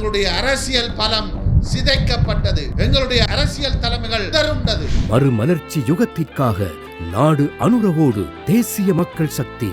எங்களுடைய அரசியல் பலம் சிதைக்கப்பட்டது. எங்களுடைய அரசியல் தலைமைகள் சிதறுண்டது. மறுமலர்ச்சி யுகத்திற்காக நாடு அனுரவோடு தேசிய மக்கள் சக்தி.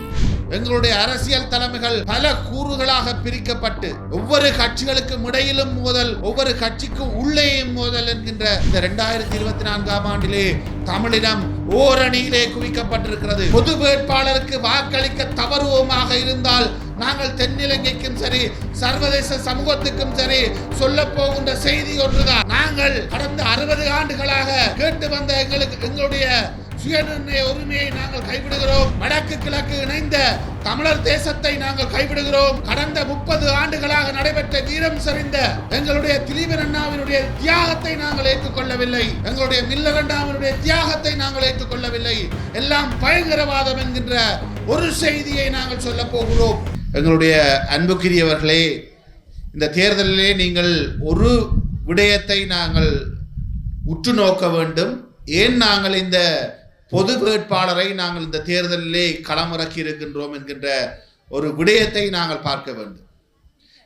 எங்களுடைய அரசியல் தலைமைகள் பல கூறுகளாக பிரிக்கப்பட்டு ஒவ்வொரு கட்சிகளுக்கும் இடையிலும் மோதல், ஒவ்வொரு கட்சிக்கு உள்ளேயும் மோதல் என்கின்ற இந்த 2024ஆம் ஆண்டிலே தமிழினம் ஓரணியிலே குவிக்கப்பட்டிருக்கிறது. பொது வேட்பாளருக்கு வாக்களிக்க தவறுவோமாக இருந்தால் நாங்கள் தென்னிலங்கைக்கும் சரி சர்வதேச சமூகத்துக்கும் சரி சொல்ல போகின்ற செய்தி ஒன்றுதான். நாங்கள் கடந்த 60 ஆண்டுகளாக கேட்டு வந்த எங்களுடைய சுயநிர்ணய உரிமையை நாங்கள் கைவிடுகிறோம். வடக்கு கிழக்கு இணைந்த தமிழர் தேசத்தை நாங்கள் கைவிடுகிறோம். கடந்த 30 ஆண்டுகளாக நடைபெற்ற வீரம் சரிந்த எங்களுடைய திலீபன் அண்ணாவினுடைய தியாகத்தை நாங்கள் ஏற்றுக்கொள்ளவில்லை. எங்களுடைய மில்லர் அண்ணாவினுடைய தியாகத்தை நாங்கள் ஏற்றுக்கொள்ளவில்லை. எல்லாம் பயங்கரவாதம் என்கின்ற ஒரு செய்தியை நாங்கள் சொல்ல போகிறோம். எங்களுடைய அன்புக்குரியவர்களே, இந்த தேர்தலிலே நீங்கள் ஒரு விடயத்தை நாங்கள் உற்று நோக்க வேண்டும். ஏன் நாங்கள் இந்த பொது வேட்பாளரை நாங்கள் இந்த தேர்தலிலே களமிறக்கி இருக்கின்றோம் என்கின்ற ஒரு விடயத்தை நாங்கள் பார்க்க வேண்டும்.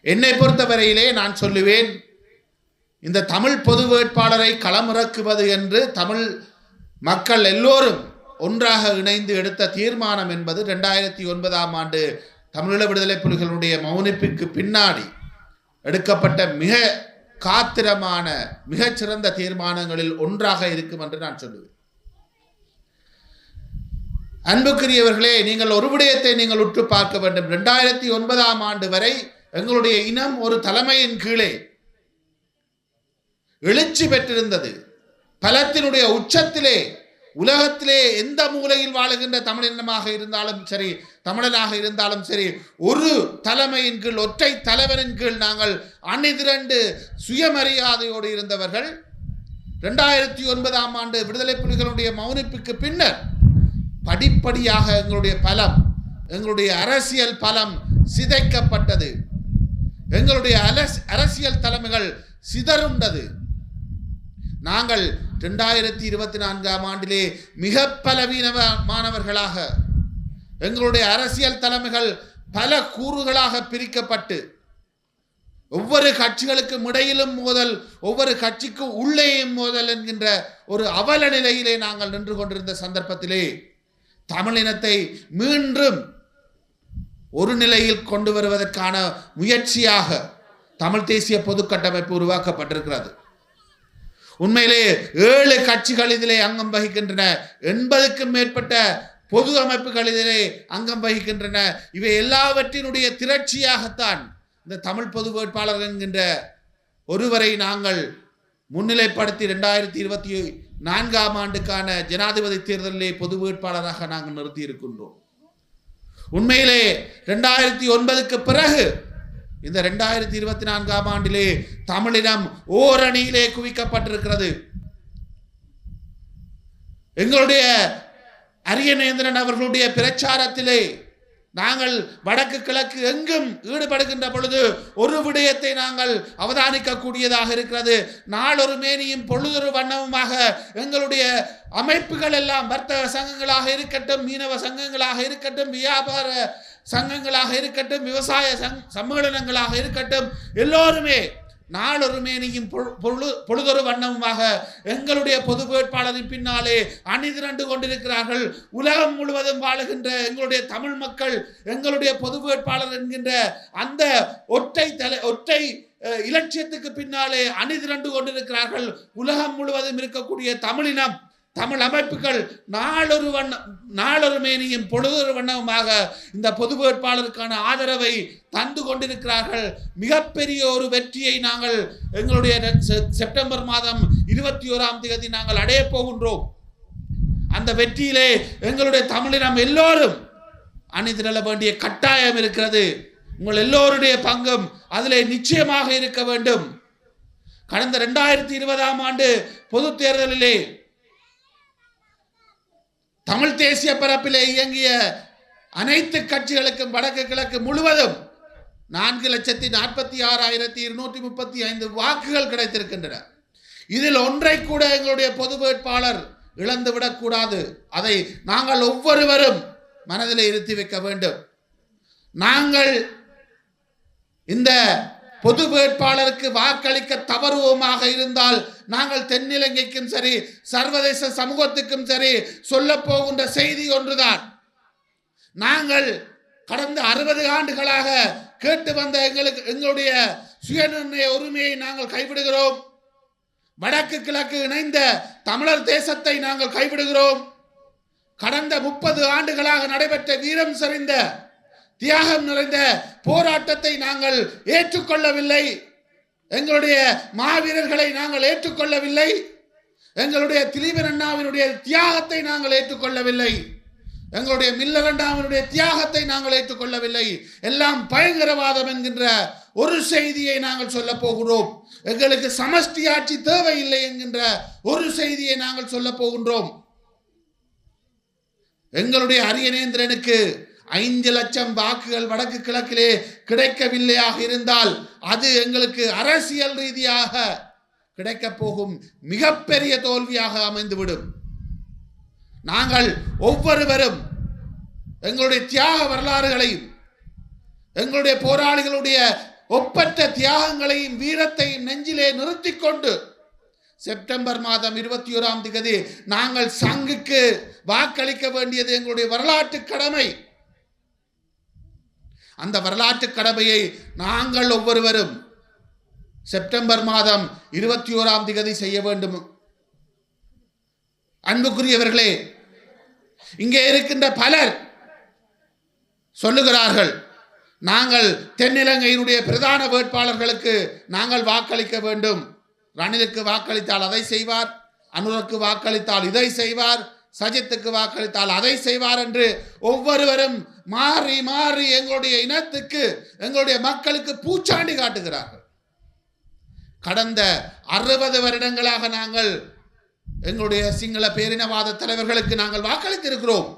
என்னை பொறுத்தவரையிலே நான் சொல்லுவேன், இந்த தமிழ் பொது வேட்பாளரை களமிறக்குவது என்று தமிழ் மக்கள் எல்லோரும் ஒன்றாக இணைந்து எடுத்த தீர்மானம் என்பது 2009ஆம் ஆண்டு தமிழீழ விடுதலை புலிகளுடைய மௌனிப்புக்கு பின்னாடி எடுக்கப்பட்ட மிக காத்திரமான மிகச்சிறந்த தீர்மானங்களில் ஒன்றாக இருக்கும் என்று நான் சொல்லுவேன். அன்புக்குரியவர்களே, நீங்கள் ஒரு விடயத்தை நீங்கள் உற்று பார்க்க வேண்டும். 2009ஆம் ஆண்டு வரை எங்களுடைய இனம் ஒரு தலைமையின் கீழே எழுச்சி பெற்றிருந்தது. பலத்தினுடைய உச்சத்திலே, உலகத்திலே எந்த மூலையில் வாழுகின்ற தமிழினமாக இருந்தாலும் சரி, தமிழனாக இருந்தாலும் சரி, ஒரு தலைமையின் கீழ், ஒற்றை தலைவரின் கீழ் நாங்கள் அணிதிரண்டு சுயமரியாதையோடு இருந்தவர்கள். 2009ஆம் ஆண்டு விடுதலை புலிகளுடைய மௌனிப்புக்கு பின்னர் படிப்படியாக எங்களுடைய பலம், எங்களுடைய அரசியல் பலம் சிதைக்கப்பட்டது. எங்களுடைய அரசியல் தலைமைகள் சிதறுண்டது. நாங்கள் 2024ஆம் ஆண்டிலே மிக பலவீனமானவர்களாக, எங்களுடைய அரசியல் தலைமைகள் பல கூறுகளாக பிரிக்கப்பட்டு ஒவ்வொரு கட்சிகளுக்கும் இடையிலும் மோதல், ஒவ்வொரு கட்சிக்கு உள்ளேயும் மோதல் என்கின்ற ஒரு அவல நிலையிலே நாங்கள் நின்று கொண்டிருந்த சந்தர்ப்பத்திலே தமிழினத்தை மீண்டும் ஒரு நிலையில் கொண்டு வருவதற்கான முயற்சியாக தமிழ் தேசிய பொது கட்டமைப்பு உருவாக்கப்பட்டிருக்கிறது. உண்மையிலே 7 கட்சிகள் இதிலே அங்கம் வகிக்கின்றன. 80க்கும் மேற்பட்ட பொது அமைப்புகள் இதிலே அங்கம் வகிக்கின்றன. இவை எல்லாவற்றினுடைய திரட்சியாகத்தான் இந்த தமிழ் பொது வேட்பாளர் என்கின்ற ஒருவரை நாங்கள் முன்னிலைப்படுத்தி 2024ஆம் ஆண்டுக்கான ஜனாதிபதி தேர்தலிலே பொது வேட்பாளராக நாங்கள் நிறுத்தி இருக்கின்றோம். உண்மையிலே 2009க்கு பிறகு இந்த 2024ஆம் ஆண்டிலே தமிழினம் ஓரணியிலே குவிக்கப்பட்டிருக்கிறது. எங்களுடைய அரியநேந்திரன் அவர்களுடைய பிரச்சாரத்திலே நாங்கள் வடக்கு கிழக்கு எங்கும் ஈடுபடுகின்ற பொழுது ஒரு விடயத்தை நாங்கள் அவதானிக்கக்கூடியதாக இருக்கிறது. நாளொரு மேனியும் பொழுதொரு வண்ணமுமாக எங்களுடைய அமைப்புகள் எல்லாம், வர்த்தக சங்கங்களாக இருக்கட்டும், மீனவ சங்கங்களாக இருக்கட்டும், வியாபார சங்கங்களாக இருக்கட்டும், விவசாய சம்மேளனங்களாக இருக்கட்டும், எல்லோருமே நாளொரு மேனியும் பொழுதொரு வண்ணமுமாக எங்களுடைய பொது வேட்பாளரின் பின்னாலே அணிதிரண்டு கொண்டிருக்கிறார்கள். உலகம் முழுவதும் வாழுகின்ற எங்களுடைய தமிழ் மக்கள் எங்களுடைய பொது வேட்பாளர் என்கின்ற அந்த ஒற்றை இலட்சியத்துக்கு பின்னாலே அணிதிரண்டு கொண்டிருக்கிறார்கள். உலகம் முழுவதும் இருக்கக்கூடிய தமிழினம், தமிழ் அமைப்புகள் நாளொரு மேனியும் பொழுதொரு வண்ணமுமாக இந்த பொது வேட்பாளருக்கான ஆதரவை தந்து கொண்டிருக்கிறார்கள். மிகப்பெரிய ஒரு வெற்றியை நாங்கள் எங்களுடைய செப்டம்பர் மாதம் 21ஆம் தேதி நாங்கள் அடைய போகின்றோம். அந்த வெற்றியிலே எங்களுடைய தமிழினம் எல்லோரும் அணிதிரள வேண்டிய கட்டாயம் இருக்கிறது. உங்கள் எல்லோருடைய பங்கும் அதிலே நிச்சயமாக இருக்க வேண்டும். கடந்த 2020ஆம் ஆண்டு பொது தேர்தலிலே தமிழ் தேசிய பரப்பிலே இயங்கிய அனைத்து கட்சிகளுக்கும் வடக்கு கிழக்கு முழுவதும் 4,46,235 வாக்குகள் கிடைத்திருக்கின்றன. இதில் ஒன்றை கூட எங்களுடைய பொது வேட்பாளர் இழந்துவிடக்கூடாது. அதை நாங்கள் ஒவ்வொருவரும் மனதில் இருத்தி வைக்க வேண்டும். நாங்கள் இந்த பொது வேட்பாளருக்கு வாக்களிக்க தவறுவோமாக இருந்தால் நாங்கள் தென்னிலங்கைக்கும் சரி சர்வதேச சமூகத்துக்கும் சரி சொல்ல போகின்ற செய்தி ஒன்றுதான். நாங்கள் கடந்த 60 ஆண்டுகளாக கேட்டு வந்த எங்களுடைய சுயநிர்ணய உரிமையை நாங்கள் கைவிடுகிறோம். வடக்கு கிழக்கு இணைந்த தமிழர் தேசத்தை நாங்கள் கைவிடுகிறோம். கடந்த 30 ஆண்டுகளாக நடைபெற்ற வீரம் செறிந்த தியாகம் நிறைந்த போராட்டத்தை நாங்கள் ஏற்றுக்கொள்ளவில்லை. எங்களுடைய மாவீரர்களை நாங்கள் ஏற்றுக்கொள்ளவில்லை. எங்களுடைய திலீபன் அண்ணாவினுடைய தியாகத்தை நாங்கள் ஏற்றுக்கொள்ளவில்லை. எங்களுடைய மில்லர் அண்ணாவினுடைய தியாகத்தை நாங்கள் ஏற்றுக்கொள்ளவில்லை. எல்லாம் பயங்கரவாதம் என்கின்ற ஒரு செய்தியை நாங்கள் சொல்ல போகிறோம். எங்களுக்கு சமஷ்டி ஆட்சி தேவையில்லை என்கின்ற ஒரு செய்தியை நாங்கள் சொல்ல போகின்றோம். எங்களுடைய அரியநேந்திரனுக்கு 5 லட்சம் வாக்குகள் வடக்கு கிழக்கிலே கிடைக்கவில்லையாக இருந்தால் அது எங்களுக்கு அரசியல் ரீதியாக கிடைக்க போகும் மிகப்பெரிய தோல்வியாக அமைந்துவிடும். நாங்கள் ஒவ்வொருவரும் எங்களுடைய தியாக வரலாறுகளையும் எங்களுடைய போராளிகளுடைய ஒப்பற்ற தியாகங்களையும் வீரத்தையும் நெஞ்சிலே நிறுத்திக் கொண்டு செப்டம்பர் மாதம் 21ஆம் தேதி நாங்கள் சங்குக்கு வாக்களிக்க வேண்டியது எங்களுடைய வரலாற்று கடமை. அந்த வரலாற்று கடமையை நாங்கள் ஒவ்வொருவரும் செப்டம்பர் மாதம் 21ஆம் தேதி செய்ய வேண்டும். அன்புக்குரியவர்களே, இங்கே இருக்கின்ற பலர் சொல்லுகிறார்கள், நாங்கள் தென்னிலங்கையினுடைய பிரதான வேட்பாளர்களுக்கு நாங்கள் வாக்களிக்க வேண்டும். ரணிலுக்கு வாக்களித்தால் அதை செய்வார், அனுருக்கு வாக்களித்தால் இதை செய்வார், சஜித்துக்கு வாக்களித்தால் அதை செய்வார் என்று ஒவ்வொருவரும் மாறி மாறி எங்களுடைய இனத்துக்கு எங்களுடைய மக்களுக்கு பூச்சாண்டி காட்டுகிறார்கள். கடந்த 60 வருடங்களாக நாங்கள் எங்களுடைய சிங்கள பேரினவாத தலைவர்களுக்கு நாங்கள் வாக்களித்திருக்கிறோம்.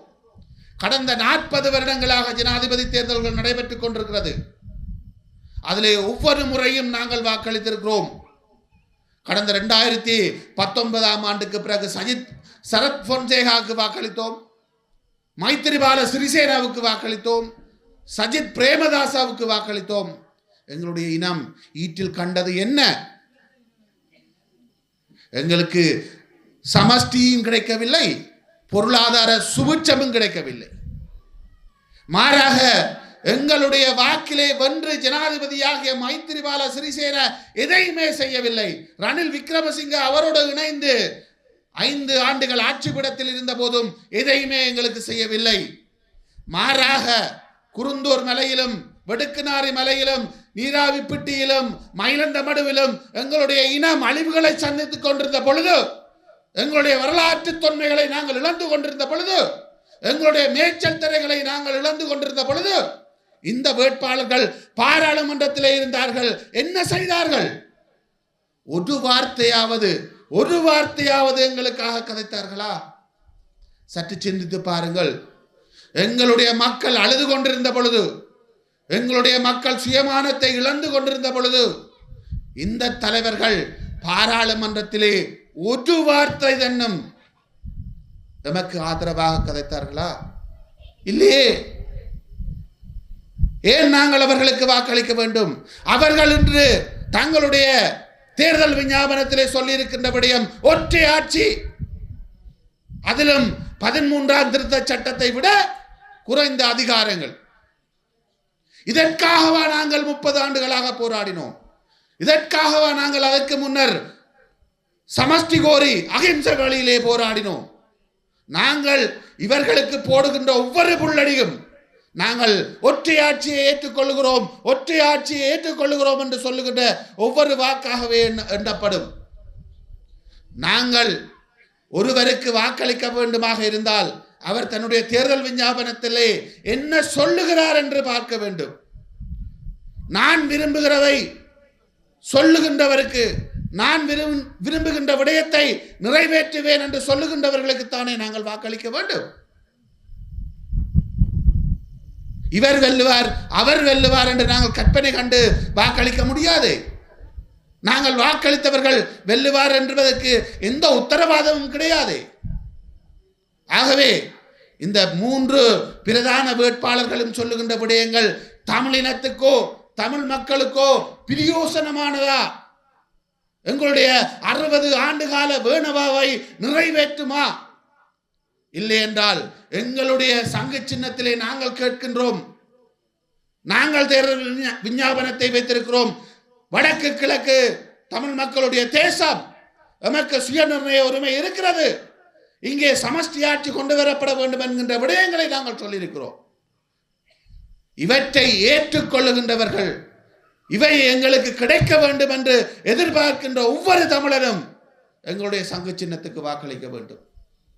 கடந்த 40 வருடங்களாக ஜனாதிபதி தேர்தல்கள் நடைபெற்றுக் கொண்டிருக்கிறது. அதிலே ஒவ்வொரு முறையும் நாங்கள் வாக்களித்திருக்கிறோம். கடந்த 2019ஆம் ஆண்டுக்கு பிறகு சரத் பொன்சேகாவுக்கு வாக்களித்தோம், மைத்திரிபால சிறிசேனாவுக்கு வாக்களித்தோம், சஜித் பிரேமதாசாவுக்கு வாக்களித்தோம். எங்களுடைய இனம் ஈட்டில் கண்டது என்ன? எங்களுக்கு சமஷ்டியும் கிடைக்கவில்லை, பொருளாதார சுபிட்சமும் கிடைக்கவில்லை. மாறாக எங்களுடைய வாக்கிலே வென்று ஜனாதிபதியாகிய மைத்திரிபால சிறிசேன எதையுமே செய்யவில்லை. ரணில் விக்ரமசிங்க அவரோடு இணைந்து 5 ஆண்டுகள் ஆட்சிப்பிடத்தில் இருந்த போதும் எதையுமே எங்களுக்கு செய்யவில்லை. மாறாக குருந்தூர் மலையிலும் வெடுக்குநாரி மலையிலும் நீராவிப்பிட்டியிலும் மயிலந்தமடுவிலும் எங்களுடைய இனம் அழிவுகளை சந்தித்துக் கொண்டிருந்த பொழுது, எங்களுடைய வரலாற்று தொன்மைகளை நாங்கள் இழந்து கொண்டிருந்த பொழுது, எங்களுடைய மேய்ச்சல் திரைகளை நாங்கள் இழந்து கொண்டிருந்த பொழுது, இந்த வேட்பாளர்கள் பாராளுமன்றத்திலே இருந்தார்கள். என்ன செய்தார்கள்? ஒரு வார்த்தையாவது எங்களுக்காக கதைத்தார்களா? சற்று சிந்தித்து பாருங்கள். எங்களுடைய மக்கள் அழுது கொண்டிருந்த பொழுது, எங்களுடைய மக்கள் சுயமானத்தை இழந்து கொண்டிருந்த பொழுது, இந்த தலைவர்கள் பாராளுமன்றத்திலே ஒரு வார்த்தை தன்னும் நமக்கு ஆதரவாக கதைத்தார்களா? இல்லையே. ஏன் நாங்கள் அவர்களுக்கு வாக்களிக்க வேண்டும்? அவர்கள் இன்று தங்களுடைய தேர்தல் விஞ்ஞாபனத்திலே சொல்லியிருக்கின்றபடியும் ஒற்றை ஆட்சி, அதிலும் 13ஆம் திருத்த சட்டத்தை விட குறைந்த அதிகாரங்கள். இதற்காகவா நாங்கள் 30 ஆண்டுகளாக போராடினோம்? இதற்காகவா நாங்கள் அதற்கு முன்னர் சமஷ்டி கோரி அகிம்சை வழியிலே போராடினோம்? நாங்கள் இவர்களுக்கு போடுகின்ற ஒவ்வொரு புள்ளடியும் நாங்கள் ஒற்றை ஆட்சியை ஏற்றுக்கொள்ளுகிறோம் என்று சொல்லுகின்ற ஒவ்வொரு வாக்காகவே எண்ணப்படும். நாங்கள் ஒருவருக்கு வாக்களிக்க வேண்டுமாக இருந்தால் அவர் தன்னுடைய தேர்தல் விஞ்ஞாபனத்திலே என்ன சொல்லுகிறார் என்று பார்க்க வேண்டும். நான் விரும்புகிறதை சொல்லுகின்றவருக்கு, நான் விரும்புகின்ற விடயத்தை நிறைவேற்றுவேன் என்று சொல்லுகின்றவர்களுக்குத்தானே நாங்கள் வாக்களிக்க வேண்டும். இவர் வெல்லுவார் அவர் வெல்லுவார் என்று நாங்கள் கற்பனை கண்டு வாக்களிக்க முடியாது. நாங்கள் வாக்களித்தவர்கள் வெல்லுவார் என்பதற்கு எந்த உத்தரவாதமும் கிடையாது. ஆகவே இந்த 3 பிரதான வேட்பாளர்களும் சொல்லுகின்ற விடயங்கள் தமிழினத்துக்கோ தமிழ் மக்களுக்கோ பிரயோசனமானதா? எங்களுடைய 60 ஆண்டுகால வேணவாவை நிறைவேற்றுமா? இல்லை என்றால் எங்களுடைய சங்க சின்னத்திலே நாங்கள் கேட்கின்றோம், நாங்கள் தேர்தல் விஞ்ஞாபனத்தை வைத்திருக்கிறோம், வடக்கு கிழக்கு தமிழ் மக்களுடைய தேசம், எமக்கு சுயநிர்ணய உரிமை இருக்கிறது, இங்கே சமஷ்டி ஆட்சி கொண்டு வரப்பட வேண்டும் என்கின்ற விடயங்களை நாங்கள் சொல்லியிருக்கிறோம். இவற்றை ஏற்றுக்கொள்ளுகின்றவர்கள், இவை எங்களுக்கு கிடைக்க வேண்டும் என்று எதிர்பார்க்கின்ற ஒவ்வொரு தமிழரும் எங்களுடைய சங்க சின்னத்துக்கு வாக்களிக்க வேண்டும்.